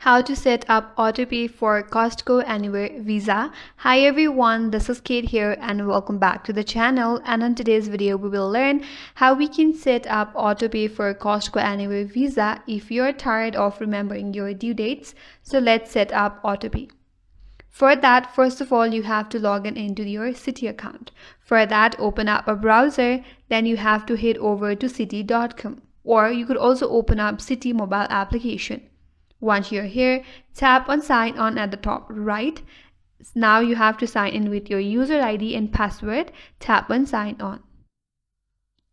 How to set up Autopay for Costco Anywhere Visa. Hi everyone, this is Kate here and welcome back to the channel. And in today's video, we will learn how we can set up Autopay for Costco Anywhere Visa if you're tired of remembering your due dates. So let's set up Autopay. For that, first of all, you have to log in into your Citi account. For that, open up a browser, then you have to head over to citi.com, or you could also open up Citi mobile application. Once you're here, tap on sign on at the top right. Now you have to sign in with your user ID and password. Tap on sign on.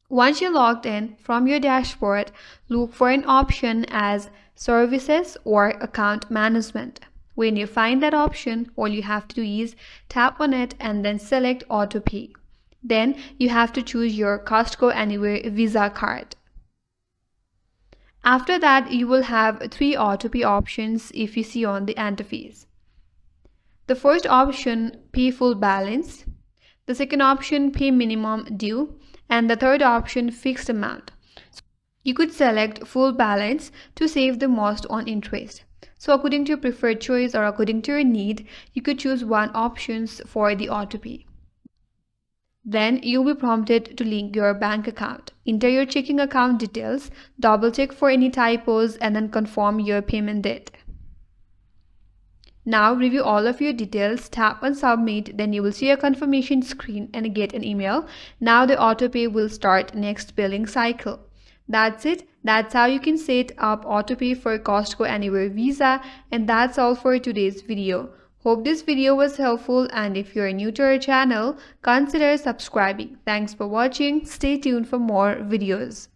Once you're logged in, from your dashboard, look for an option as services or account management. When you find that option, all you have to do is tap on it and then select Autopay. Then you have to choose your Costco Anywhere Visa card. After that, you will have 3 Autopay options if you see on the interface. The first option, pay full balance. The second option, pay minimum due. And the third option, fixed amount. So you could select full balance to save the most on interest. So according to your preferred choice or according to your need, you could choose one options for the Autopay. Then you'll be prompted to link your bank account. Enter your checking account details, double check for any typos, and then confirm your payment date. Now review all of your details, tap on submit, then you will see a confirmation screen and get an email. Now the Autopay will start next billing cycle. That's it. That's how you can set up Autopay for Costco Anywhere Visa, and that's all for today's video. Hope this video was helpful, and if you're new to our channel, consider subscribing. Thanks for watching. Stay tuned for more videos.